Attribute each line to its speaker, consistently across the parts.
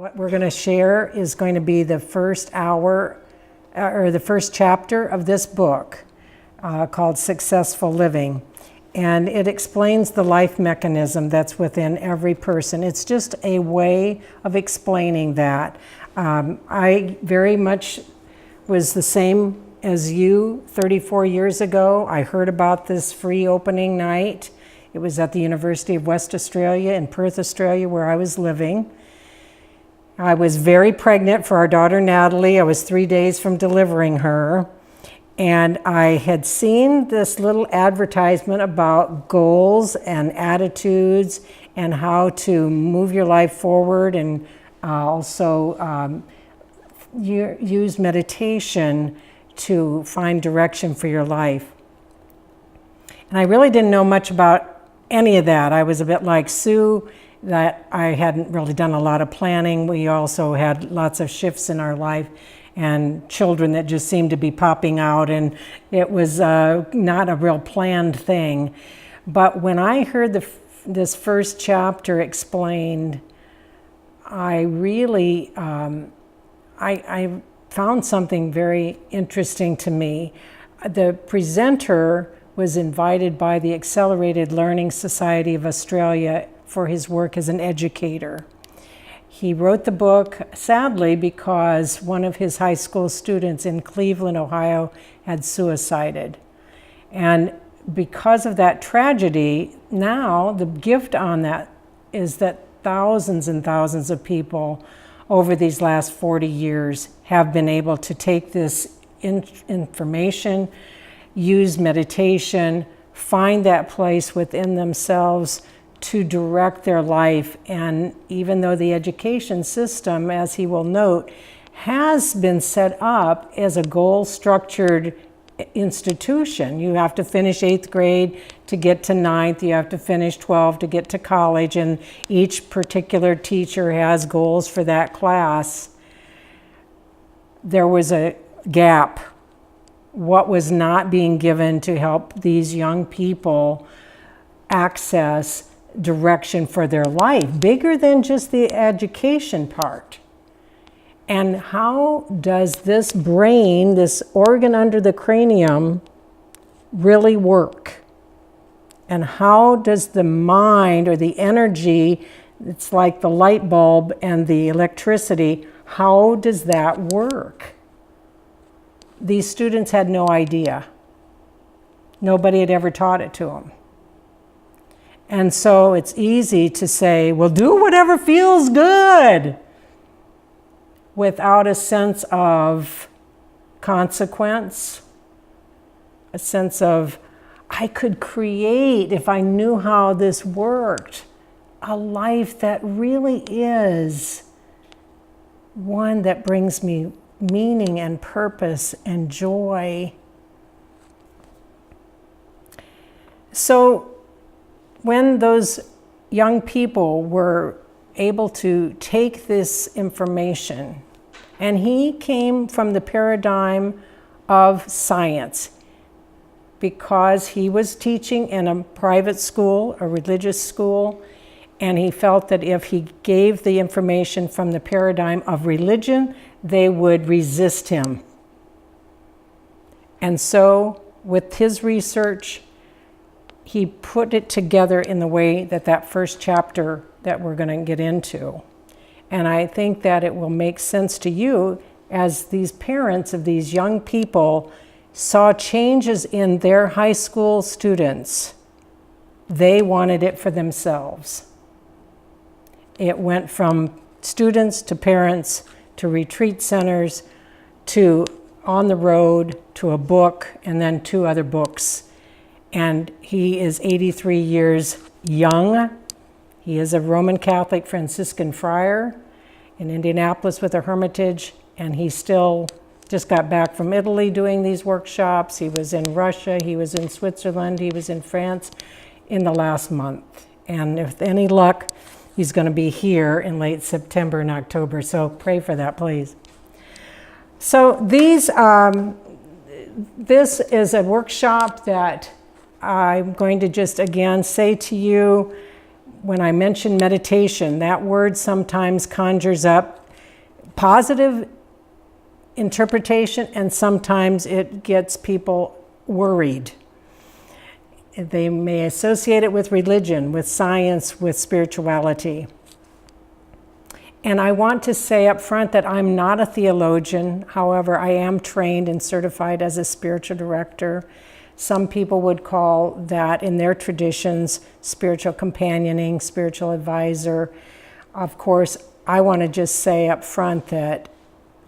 Speaker 1: What we're going to share is going to be the first hour or the first chapter of this book called Successful Living. And it explains the life mechanism that's within every person. It's just a way of explaining that. I very much was the same as you 34 years ago. I heard about this free opening night. It was at the University of West Australia in Perth, Australia, where I was living. I was very pregnant for our daughter Natalie. I was 3 days from delivering her. And I had seen this little advertisement about goals and attitudes and how to move your life forward, and also use meditation to find direction for your life. And I really didn't know much about any of that. I was a bit like Sue, that I hadn't really done a lot of planning. We also had lots of shifts in our life and children that just seemed to be popping out, and it was not a real planned thing. But when I heard this first chapter explained, I really, I found something very interesting to me. The presenter was invited by the Accelerated Learning Society of Australia for his work as an educator. He wrote the book, sadly, because one of his high school students in Cleveland, Ohio, had suicided. And because of that tragedy, now the gift on that is that thousands and thousands of people over these last 40 years have been able to take this information, use meditation, find that place within themselves to direct their life. And even though the education system, as he will note, has been set up as a goal-structured institution. You have to finish 8th grade to get to 9th, you have to finish 12 to get to college, and each particular teacher has goals for that class. There was a gap. What was not being given to help these young people access direction for their life, bigger than just the education part. And how does this brain, this organ under the cranium, really work? And how does the mind, or the energy, it's like the light bulb and the electricity, how does that work? These students had no idea. Nobody had ever taught it to them. And so it's easy to say, well, do whatever feels good, without a sense of consequence, a sense of, I could create, if I knew how this worked, a life that really is one that brings me meaning and purpose and joy. So when those young people were able to take this information, and he came from the paradigm of science because he was teaching in a private school, a religious school, and he felt that if he gave the information from the paradigm of religion, they would resist him. And so with his research, he put it together in the way that that first chapter that we're going to get into. And I think that it will make sense to you as these parents of these young people saw changes in their high school students. They wanted it for themselves. It went from students to parents to retreat centers to on the road to a book and then 2 other books. And he is 83 years young. He is a Roman Catholic Franciscan friar in Indianapolis with a hermitage, and he still just got back from Italy doing these workshops. He was in Russia, he was in Switzerland, he was in France in the last month. And with any luck, he's going to be here in late September and October, so pray for that, please. So this is a workshop that I'm going to just again say to you, when I mention meditation, that word sometimes conjures up positive interpretation, and sometimes it gets people worried. They may associate it with religion, with science, with spirituality. And I want to say up front that I'm not a theologian. However, I am trained and certified as a spiritual director. Some people would call that, in their traditions, spiritual companioning, spiritual advisor. Of course, I want to just say up front that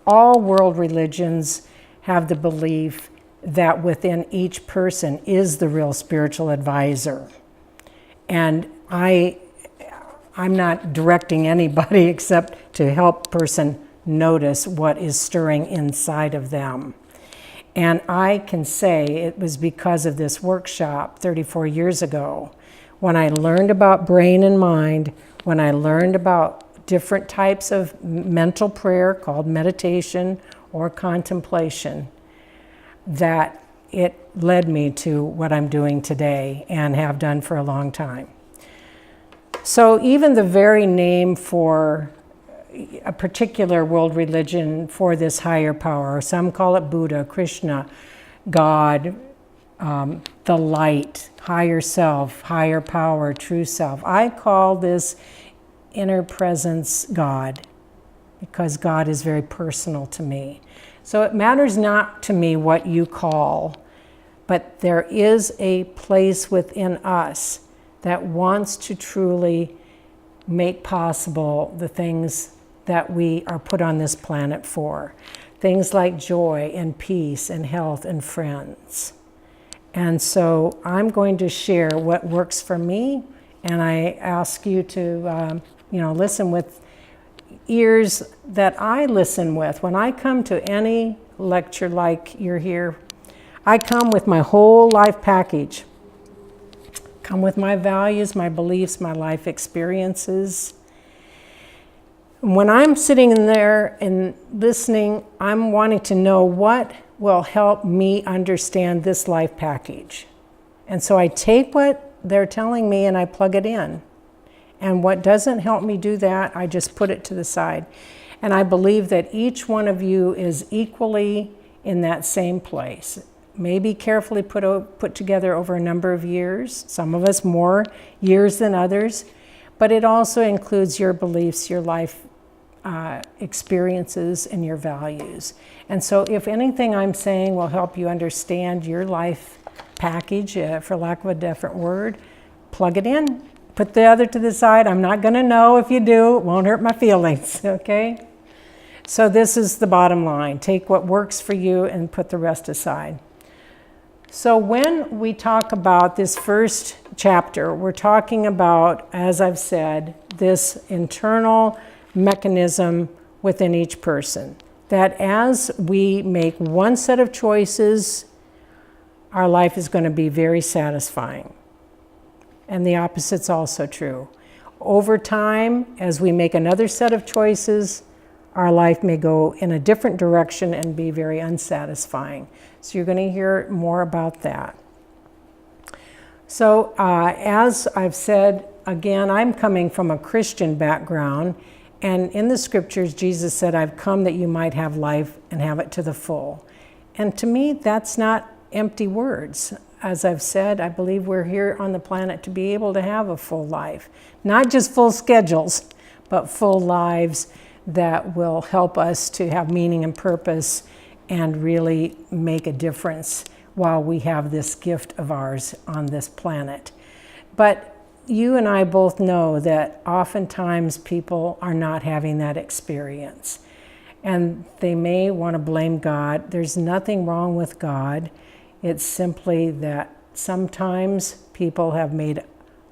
Speaker 1: all world religions have the belief that within each person is the real spiritual advisor. And I'm not directing anybody except to help person notice what is stirring inside of them. And I can say it was because of this workshop 34 years ago, when I learned about brain and mind, when I learned about different types of mental prayer called meditation or contemplation, that it led me to what I'm doing today and have done for a long time. So even the very name for a particular world religion for this higher power, some call it Buddha, Krishna, God, the light, higher self, higher power, true self. I call this inner presence God, because God is very personal to me. So it matters not to me what you call, but there is a place within us that wants to truly make possible the things that we are put on this planet for. Things like joy and peace and health and friends. And so I'm going to share what works for me, and I ask you to listen with ears that I listen with. When I come to any lecture like you're here, I come with my whole life package. Come with my values, my beliefs, my life experiences. When I'm sitting in there and listening, I'm wanting to know what will help me understand this life package. And so I take what they're telling me and I plug it in. And what doesn't help me do that, I just put it to the side. And I believe that each one of you is equally in that same place. Maybe carefully put together over a number of years, some of us more years than others, but it also includes your beliefs, your life experiences, and your values. And so if anything I'm saying will help you understand your life package, for lack of a different word, plug it in. Put the other to the side. I'm not going to know if you do. It won't hurt my feelings, okay? So this is the bottom line. Take what works for you and put the rest aside. So when we talk about this first chapter, we're talking about, as I've said, this internal mechanism within each person. That as we make one set of choices, our life is going to be very satisfying. And the opposite's also true. Over time, as we make another set of choices, our life may go in a different direction and be very unsatisfying. So you're going to hear more about that. So as I've said, again, I'm coming from a Christian background. And in the scriptures, Jesus said, I've come that you might have life and have it to the full. And to me, that's not empty words. As I've said, I believe we're here on the planet to be able to have a full life. Not just full schedules, but full lives that will help us to have meaning and purpose and really make a difference while we have this gift of ours on this planet. But you and I both know that oftentimes people are not having that experience. And they may want to blame God. There's nothing wrong with God. It's simply that sometimes people have made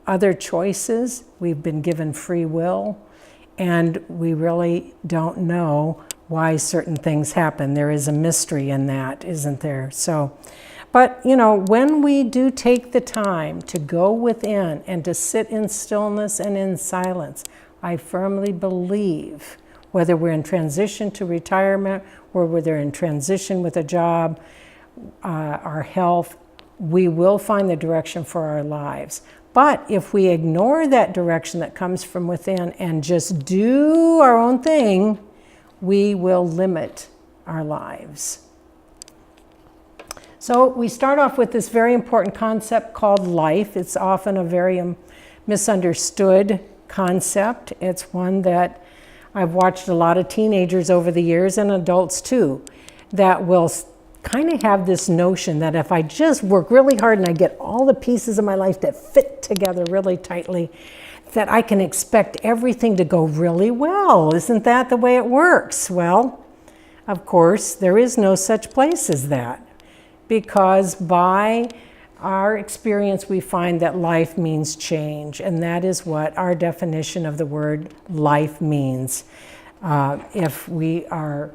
Speaker 1: other choices. We've been given free will, and we really don't know why certain things happen. There is a mystery in that, isn't there? So, but when we do take the time to go within and to sit in stillness and in silence, I firmly believe, whether we're in transition to retirement or whether in transition with a job, our health, we will find the direction for our lives. But if we ignore that direction that comes from within and just do our own thing, we will limit our lives. So we start off with this very important concept called life. It's often a very misunderstood concept. It's one that I've watched a lot of teenagers over the years, and adults too, that will kind of have this notion that if I just work really hard and I get all the pieces of my life that fit together really tightly, that I can expect everything to go really well. Isn't that the way it works? Well, of course, there is no such place as that, because by our experience we find that life means change, and that is what our definition of the word life means. If we are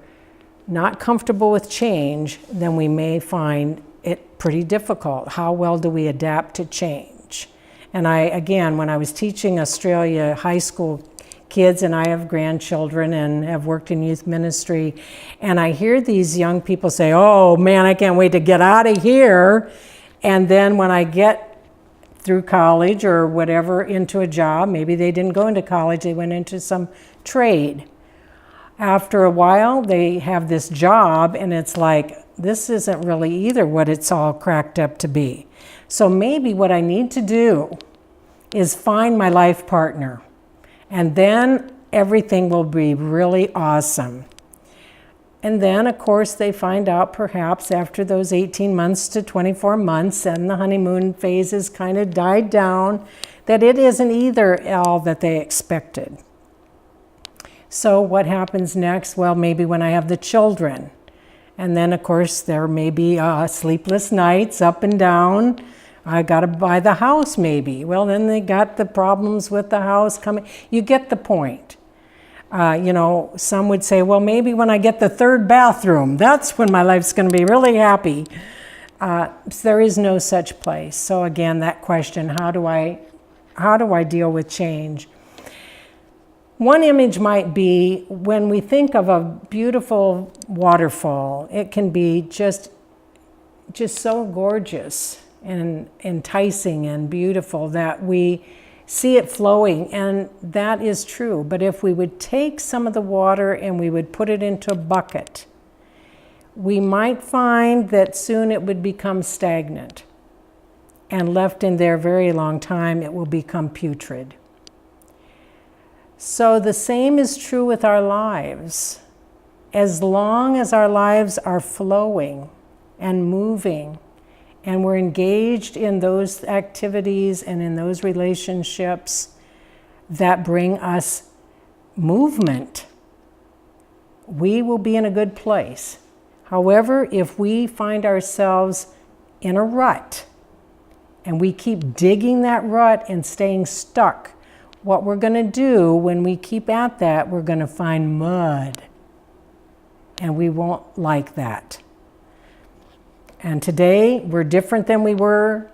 Speaker 1: not comfortable with change, then we may find it pretty difficult. How well do we adapt to change? And again, when I was teaching Australia high school kids, and I have grandchildren and have worked in youth ministry, and I hear these young people say, oh man, I can't wait to get out of here. And then when I get through college or whatever into a job, maybe they didn't go into college, they went into some trade. After a while, they have this job, and it's like, this isn't really either what it's all cracked up to be. So maybe what I need to do is find my life partner, and then everything will be really awesome. And then, of course, they find out perhaps after those 18 months to 24 months and the honeymoon phase has kind of died down, that it isn't either all that they expected. So what happens next? Well, maybe when I have the children. And then, of course, there may be sleepless nights up and down. I got to buy the house maybe. Well, then they got the problems with the house coming. You get the point. Some would say, well, maybe when I get the third bathroom, that's when my life's going to be really happy. There is no such place. So again, that question, how do I deal with change? One image might be when we think of a beautiful waterfall, it can be just so gorgeous and enticing and beautiful that we see it flowing, and that is true. But if we would take some of the water and we would put it into a bucket, we might find that soon it would become stagnant, and left in there a very long time, it will become putrid. So the same is true with our lives. As long as our lives are flowing and moving, and we're engaged in those activities and in those relationships that bring us movement, we will be in a good place. However, if we find ourselves in a rut and we keep digging that rut and staying stuck, what we're going to do when we keep at that, we're going to find mud, and we won't like that. And today we're different than we were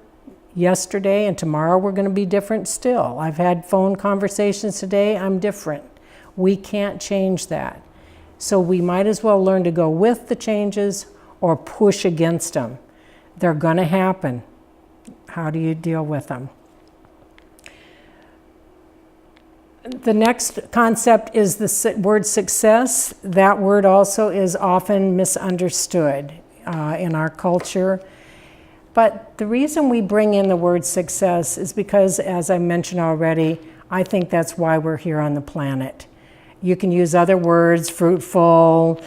Speaker 1: yesterday, and tomorrow we're going to be different still. I've had phone conversations today, I'm different. We can't change that. So we might as well learn to go with the changes or push against them. They're going to happen. How do you deal with them? The next concept is the word success. That word also is often misunderstood in our culture. But the reason we bring in the word success is because, as I mentioned already, I think that's why we're here on the planet. You can use other words, fruitful,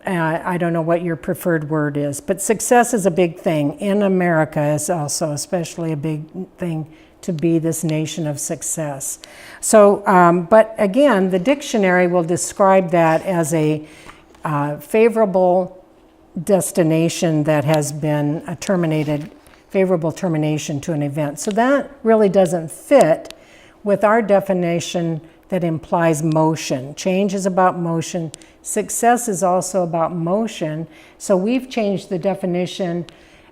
Speaker 1: I don't know what your preferred word is, but success is a big thing. In America is also especially a big thing, to be this nation of success. So, but again, the dictionary will describe that as a favorable destination that has been a favorable termination to an event. So that really doesn't fit with our definition that implies motion. Change is about motion. Success is also about motion. So we've changed the definition.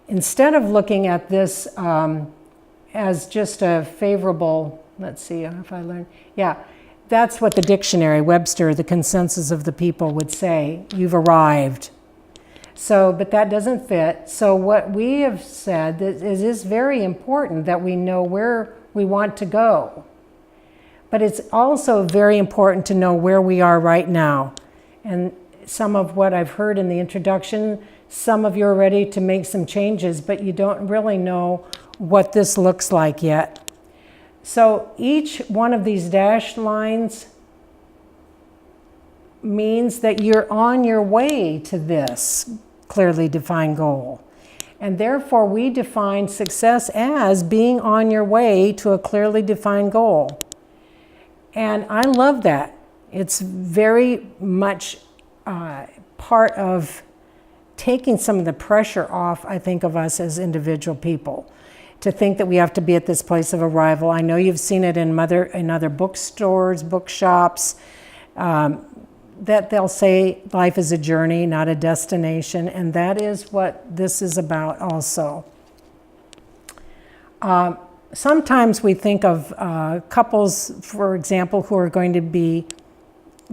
Speaker 1: Instead of looking at this as just a favorable, let's see if I learn. Yeah, that's what the dictionary, Webster, the consensus of the people would say. You've arrived. So, but that doesn't fit. So what we have said is it is very important that we know where we want to go. But it's also very important to know where we are right now. And some of what I've heard in the introduction, some of you are ready to make some changes, but you don't really know what this looks like yet. So each one of these dashed lines means that you're on your way to this clearly defined goal. And therefore we define success as being on your way to a clearly defined goal. And I love that. It's very much part of taking some of the pressure off, I think, of us as individual people, to think that we have to be at this place of arrival. I know you've seen it in other bookstores, bookshops, that they'll say life is a journey, not a destination, and that is what this is about also. Sometimes we think of couples, for example, who are going to be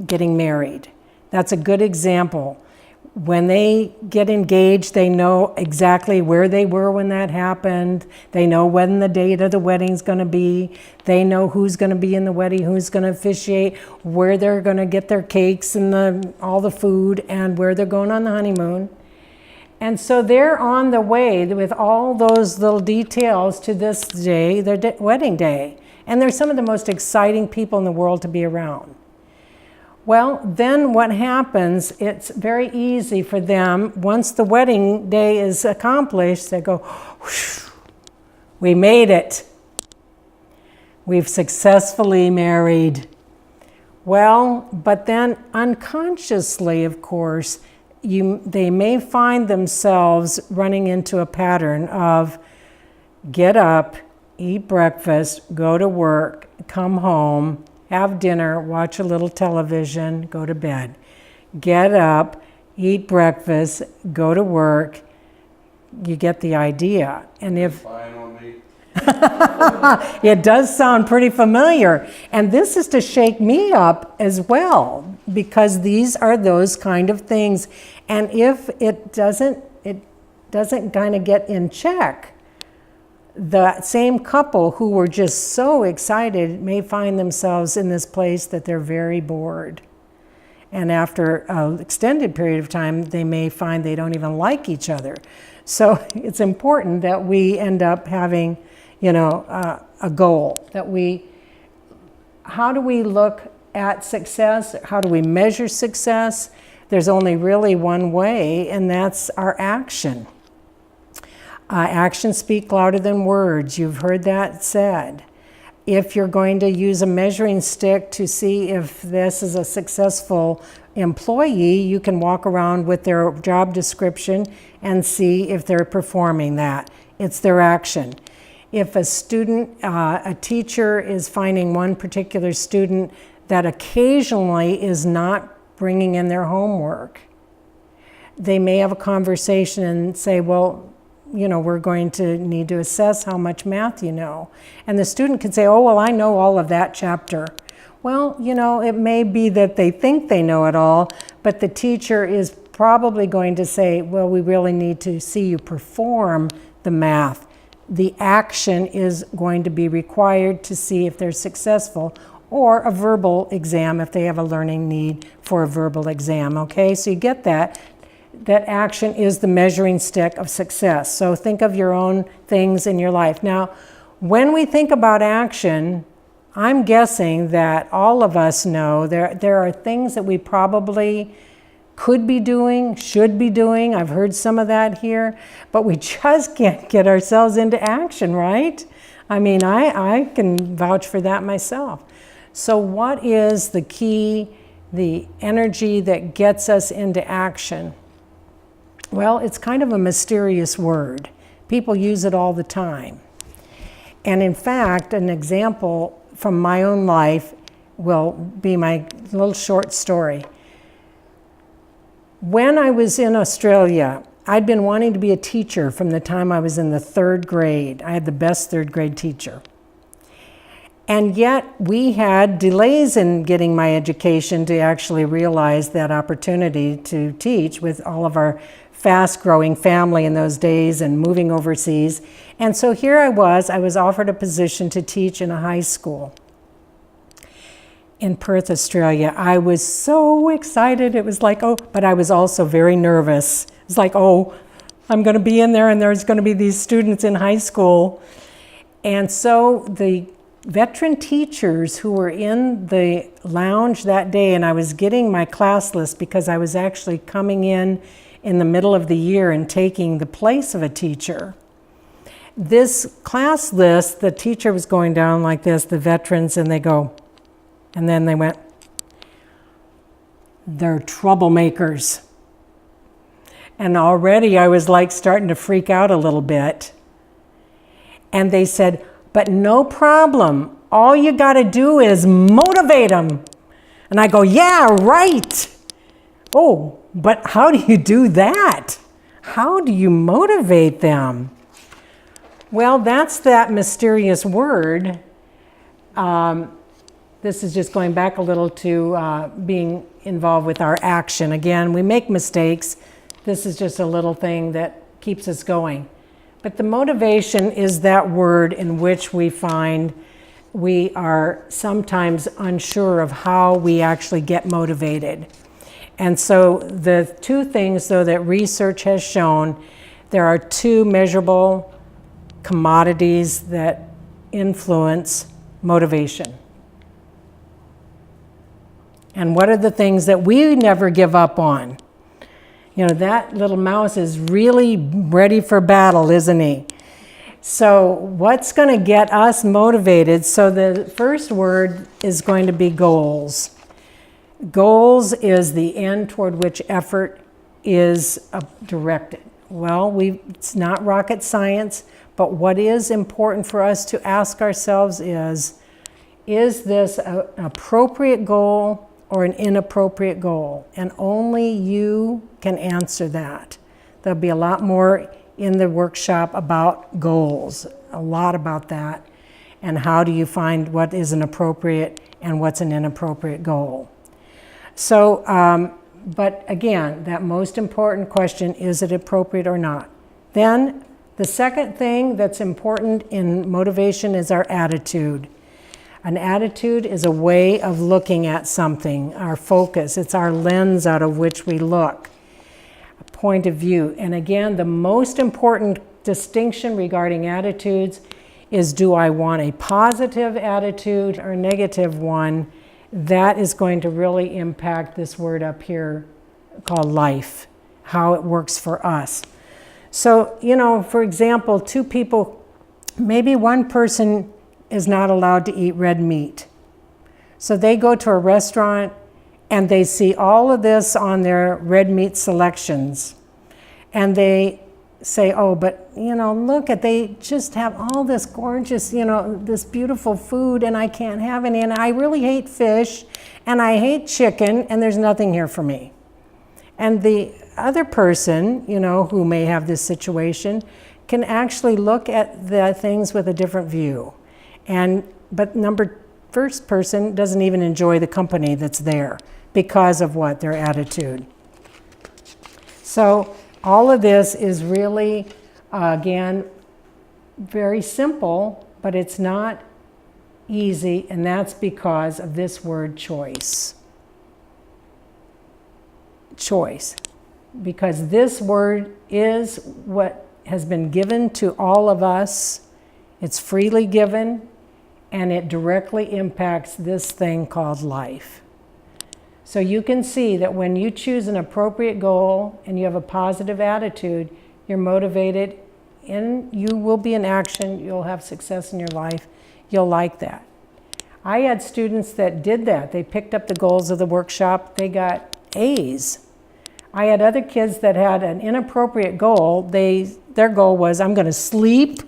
Speaker 1: getting married. That's a good example. When they get engaged, they know exactly where they were when that happened. They know when the date of the wedding's going to be. They know who's going to be in the wedding, who's going to officiate, where they're going to get their cakes and all the food, and where they're going on the honeymoon. And so they're on the way with all those little details to this day, their wedding day. And they're some of the most exciting people in the world to be around. Well, then what happens, it's very easy for them, once the wedding day is accomplished, they go, whoosh, we made it. We've successfully married. Well, but then unconsciously, of course, they may find themselves running into a pattern of get up, eat breakfast, go to work, come home, have dinner, watch a little television, go to bed. Get up, eat breakfast, go to work. You get the idea. And if it does sound pretty familiar. And this is to shake me up as well, because these are those kind of things. And if it doesn't kind of get in check, the same couple who were just so excited may find themselves in this place that they're very bored. And after an extended period of time, they may find they don't even like each other. So it's important that we end up having, a goal. How do we look at success? How do we measure success? There's only really one way, and that's our action. Actions speak louder than words. You've heard that said. If you're going to use a measuring stick to see if this is a successful employee, you can walk around with their job description and see if they're performing that. It's their action. If a teacher is finding one particular student that occasionally is not bringing in their homework, they may have a conversation and say, well, we're going to need to assess how much math you know. And the student can say, oh, well, I know all of that chapter. Well, it may be that they think they know it all, but the teacher is probably going to say, well, we really need to see you perform the math. The action is going to be required to see if they're successful, or a verbal exam if they have a learning need for a verbal exam, okay? So you get that. That action is the measuring stick of success. So think of your own things in your life. Now, when we think about action, I'm guessing that all of us know there are things that we probably could be doing, should be doing. I've heard some of that here, but we just can't get ourselves into action, right? I mean, I can vouch for that myself. So what is the key, the energy that gets us into action? Well, it's kind of a mysterious word. People use it all the time. And in fact, an example from my own life will be my little short story. When I was in Australia, I'd been wanting to be a teacher from the time I was in the 3rd grade. I had the best 3rd grade teacher. And yet we had delays in getting my education to actually realize that opportunity to teach with all of our fast-growing family in those days and moving overseas. And so here I was offered a position to teach in a high school in Perth, Australia. I was so excited. It was like, oh, but I was also very nervous. It was like, oh, I'm going to be in there and there's going to be these students in high school. And so the veteran teachers who were in the lounge that day, and I was getting my class list because I was actually coming in the middle of the year and taking the place of a teacher. This class list, the teacher was going down like this, the veterans, and they go, and then they went, they're troublemakers. And already I was like starting to freak out a little bit. And they said, but no problem. All you got to do is motivate them. And I go, yeah, right. Oh, but how do you do that? How do you motivate them? Well, that's that mysterious word. This is just going back a little to being involved with our action. Again, we make mistakes. This is just a little thing that keeps us going. But the motivation is that word in which we find we are sometimes unsure of how we actually get motivated. And so the two things, though, that research has shown, there are two measurable commodities that influence motivation. And what are the things that we never give up on? You know, that little mouse is really ready for battle, isn't he? So what's going to get us motivated? So the first word is going to be goals. Goals is the end toward which effort is directed. Well, it's not rocket science, but what is important for us to ask ourselves is this an appropriate goal or an inappropriate goal? And only you can answer that. There'll be a lot more in the workshop about goals, a lot about that, and how do you find what is an appropriate and what's an inappropriate goal. So, but again, that most important question, is it appropriate or not? Then the second thing that's important in motivation is our attitude. An attitude is a way of looking at something, our focus. It's our lens out of which we look, a point of view. And again, the most important distinction regarding attitudes is, do I want a positive attitude or a negative one? That is going to really impact this word up here called life, how it works for us. So, you know, for example, two people, maybe one person is not allowed to eat red meat. So they go to a restaurant and they see all of this on their red meat selections. And they say, oh, but, you know, look at, they just have all this gorgeous, you know, this beautiful food, and I can't have any. And I really hate fish, and I hate chicken, and there's nothing here for me. And the other person, you know, who may have this situation, can actually look at the things with a different view. But first person doesn't even enjoy the company that's there because of what? Their attitude. So all of this is really, again, very simple, but it's not easy, and that's because of this word choice. Choice. Because this word is what has been given to all of us. It's freely given, and it directly impacts this thing called life. So you can see that when you choose an appropriate goal and you have a positive attitude, you're motivated, and you will be in action, you'll have success in your life, you'll like that. I had students that did that. They picked up the goals of the workshop, they got A's. I had other kids that had an inappropriate goal. Their goal was, I'm going to sleep,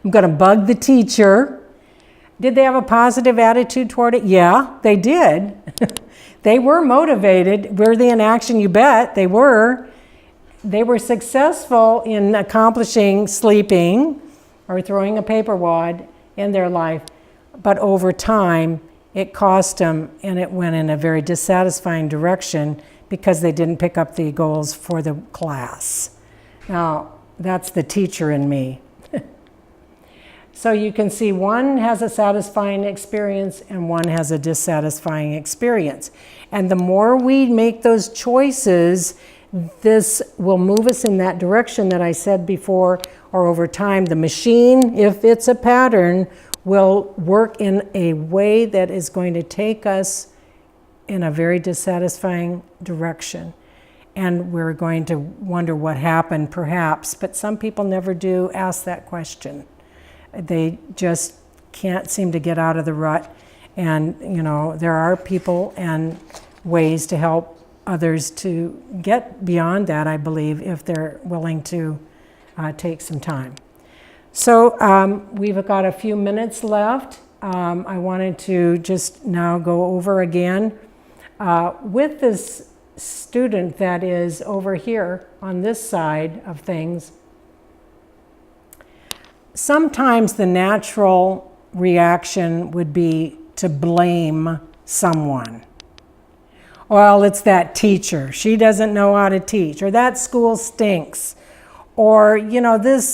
Speaker 1: I'm going to bug the teacher. Did they have a positive attitude toward it? Yeah, they did. They were motivated. Were they in action? You bet they were. They were successful in accomplishing sleeping or throwing a paper wad in their life. But over time, it cost them, and it went in a very dissatisfying direction because they didn't pick up the goals for the class. Now, that's the teacher in me. So you can see one has a satisfying experience and one has a dissatisfying experience. And the more we make those choices, this will move us in that direction that I said before, or over time. The machine, if it's a pattern, will work in a way that is going to take us in a very dissatisfying direction. And we're going to wonder what happened, perhaps. But some people never do ask that question. They just can't seem to get out of the rut. And, there are people and ways to help others to get beyond that, I believe, if they're willing to take some time. So we've got a few minutes left. I wanted to just now go over again with this student that is over here on this side of things. Sometimes the natural reaction would be to blame someone. Well, it's that teacher. She doesn't know how to teach. Or that school stinks. Or,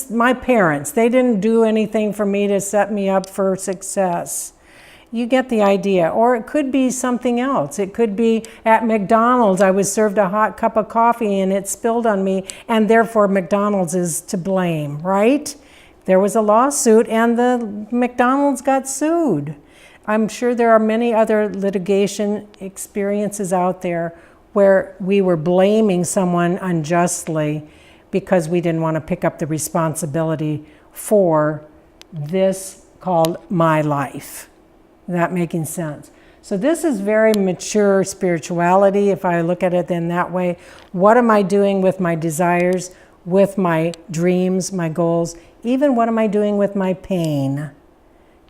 Speaker 1: my parents, they didn't do anything for me to set me up for success. You get the idea. Or it could be something else. It could be at McDonald's, I was served a hot cup of coffee and it spilled on me, and therefore McDonald's is to blame, right? There was a lawsuit and the McDonald's got sued. I'm sure there are many other litigation experiences out there where we were blaming someone unjustly because we didn't want to pick up the responsibility for this called my life. That making sense? So this is very mature spirituality, if I look at it in that way. What am I doing with my desires, with my dreams, my goals? Even what am I doing with my pain?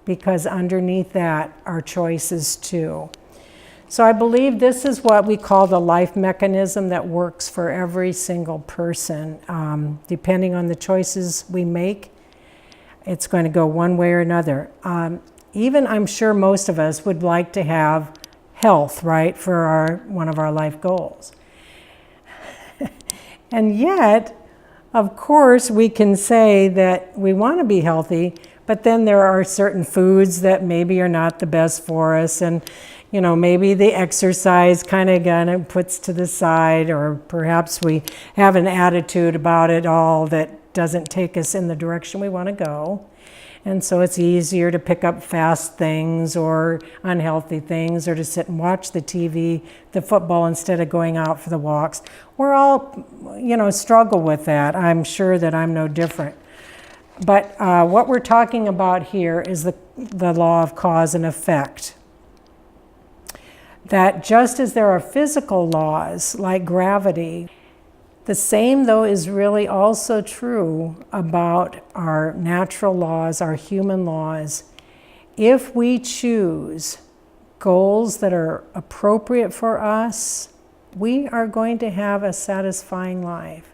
Speaker 1: Because underneath that are choices too. So I believe this is what we call the life mechanism that works for every single person. Depending on the choices we make, it's going to go one way or another. Even I'm sure most of us would like to have health, right, for one of our life goals. And yet, of course, we can say that we want to be healthy, but then there are certain foods that maybe are not the best for us, and maybe the exercise kind of puts to the side, or perhaps we have an attitude about it all that doesn't take us in the direction we want to go. And so it's easier to pick up fast things or unhealthy things, or to sit and watch the TV, the football, instead of going out for the walks. We're all, struggle with that. I'm sure that I'm no different. But what we're talking about here is the law of cause and effect. That just as there are physical laws like gravity, the same, though, is really also true about our natural laws, our human laws. If we choose goals that are appropriate for us, we are going to have a satisfying life.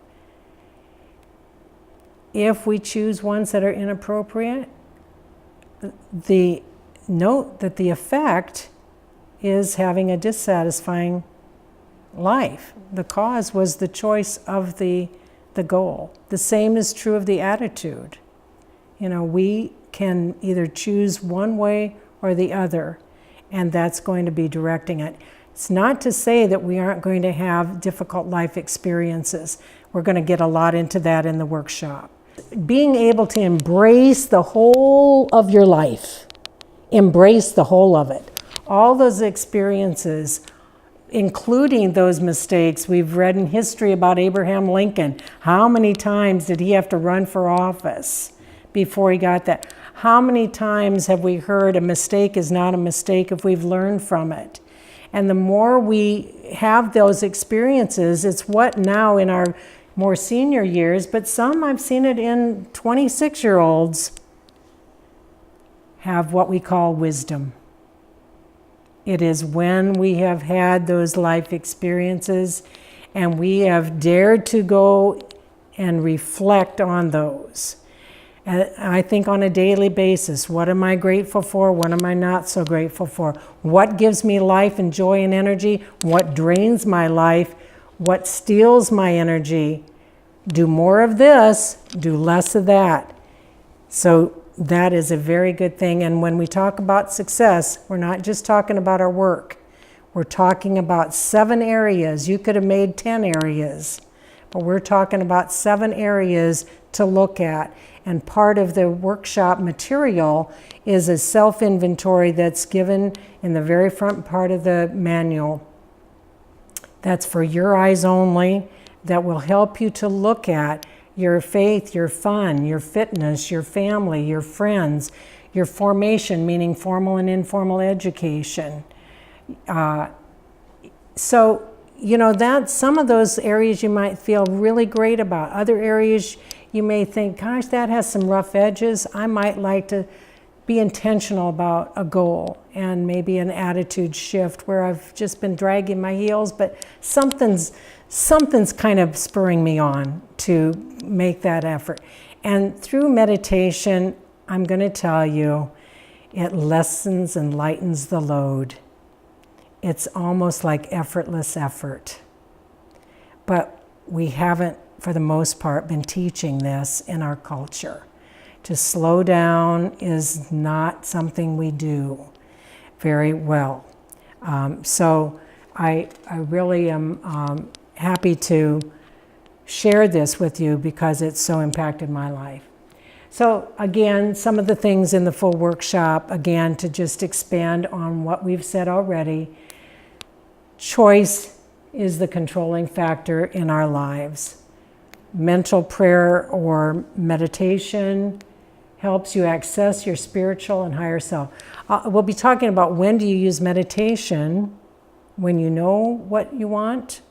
Speaker 1: If we choose ones that are inappropriate, note that the effect is having a dissatisfying life. The cause was the choice of the goal. The same is true of the attitude. We can either choose one way or the other, and that's going to be directing it. It's not to say that we aren't going to have difficult life experiences. We're going to get a lot into that in the workshop. Being able to embrace the whole of your life, embrace the whole of it. All those experiences, including those mistakes. We've read in history about Abraham Lincoln. How many times did he have to run for office before he got that? How many times have we heard a mistake is not a mistake if we've learned from it? And the more we have those experiences, it's what now in our more senior years, but some I've seen it in 26-year-olds, have what we call wisdom. It is when we have had those life experiences and we have dared to go and reflect on those. And I think on a daily basis, what am I grateful for? What am I not so grateful for? What gives me life and joy and energy? What drains my life? What steals my energy? Do more of this, do less of that. So that is a very good thing. And when we talk about success, we're not just talking about our work. We're talking about 7 areas. You could have made 10 areas, but we're talking about 7 areas to look at. And part of the workshop material is a self-inventory that's given in the very front part of the manual. That's for your eyes only, that will help you to look at your faith, your fun, your fitness, your family, your friends, your formation, meaning formal and informal education. So, that some of those areas you might feel really great about. Other areas you may think, gosh, that has some rough edges. I might like to be intentional about a goal and maybe an attitude shift where I've just been dragging my heels, but something's kind of spurring me on to make that effort. And through meditation, I'm going to tell you, it lessens and lightens the load. It's almost like effortless effort. But we haven't, for the most part, been teaching this in our culture. To slow down is not something we do very well. So I really am happy to share this with you because it's so impacted my life. So again, some of the things in the full workshop, again, to just expand on what we've said already. Choice is the controlling factor in our lives. Mental prayer or meditation helps you access your spiritual and higher self. We'll be talking about when do you use meditation, when you know what you want,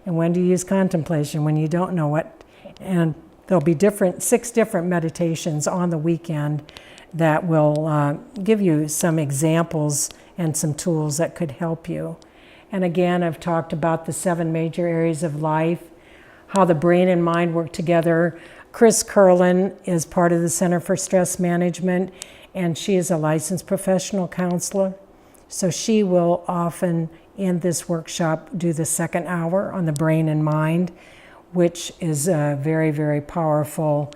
Speaker 1: and when do you use contemplation, when you don't know what. And there'll be 6 different meditations on the weekend that will give you some examples and some tools that could help you. And again, I've talked about the 7 major areas of life, how the brain and mind work together. Chris Curlin is part of the Center for Stress Management, and she is a licensed professional counselor. So she will often, in this workshop, do the 2nd hour on the brain and mind, which is very, very powerful,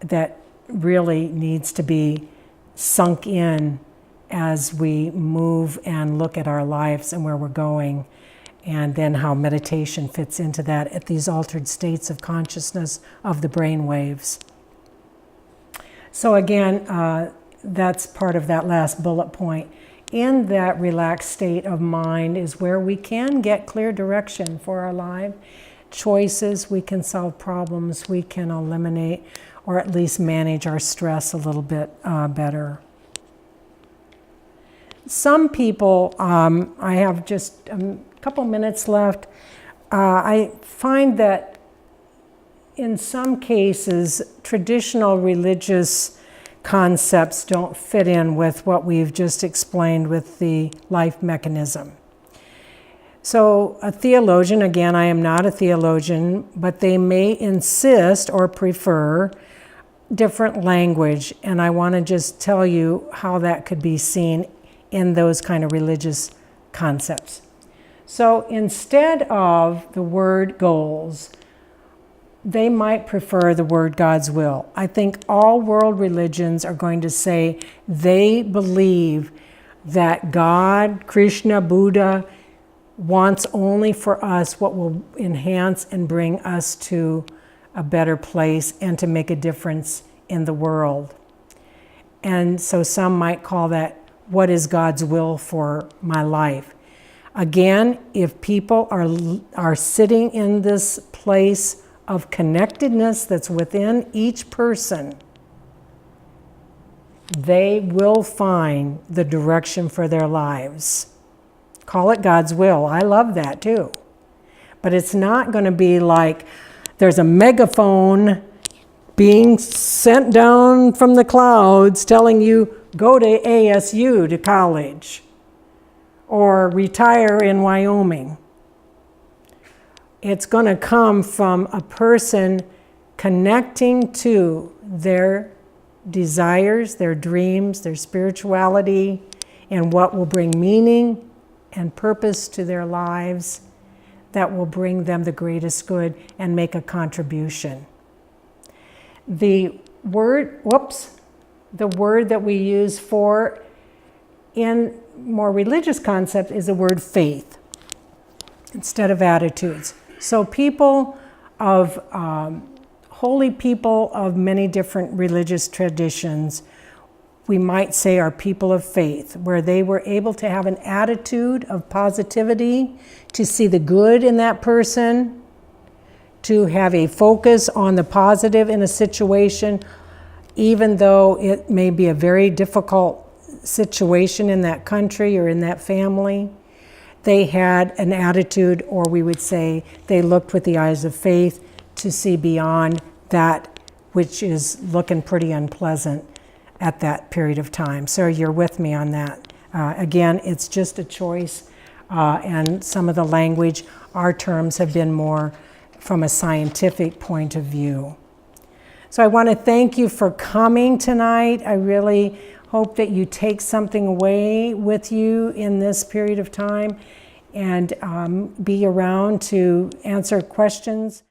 Speaker 1: that really needs to be sunk in as we move and look at our lives and where we're going, and then how meditation fits into that at these altered states of consciousness of the brain waves. So again, that's part of that last bullet point. In that relaxed state of mind is where we can get clear direction for our life, choices, we can solve problems, we can eliminate or at least manage our stress a little bit better. Some people, I have just a couple minutes left, I find that in some cases traditional religious concepts don't fit in with what we've just explained with the life mechanism. So a theologian, again, I am not a theologian, but they may insist or prefer different language, and I want to just tell you how that could be seen in those kind of religious concepts. So instead of the word goals, they might prefer the word God's will. I think all world religions are going to say they believe that God, Krishna, Buddha, wants only for us what will enhance and bring us to a better place and to make a difference in the world. And so some might call that, what is God's will for my life? Again, if people are sitting in this place of connectedness that's within each person, they will find the direction for their lives. Call it God's will. I love that too. But it's not going to be like there's a megaphone being sent down from the clouds telling you, go to ASU to college or retire in Wyoming. It's going to come from a person connecting to their desires, their dreams, their spirituality, and what will bring meaning and purpose to their lives. that will bring them the greatest good and make a contribution. The word that we use for in more religious concept is the word faith instead of attitudes. So people of holy people of many different religious traditions, we might say, are people of faith, where they were able to have an attitude of positivity, to see the good in that person, to have a focus on the positive in a situation, even though it may be a very difficult situation in that country or in that family. They had an attitude, or we would say they looked with the eyes of faith to see beyond that which is looking pretty unpleasant at that period of time. So you're with me on that. Again, it's just a choice, and some of the language, our terms have been more from a scientific point of view. So I want to thank you for coming tonight. I really hope that you take something away with you in this period of time, and be around to answer questions.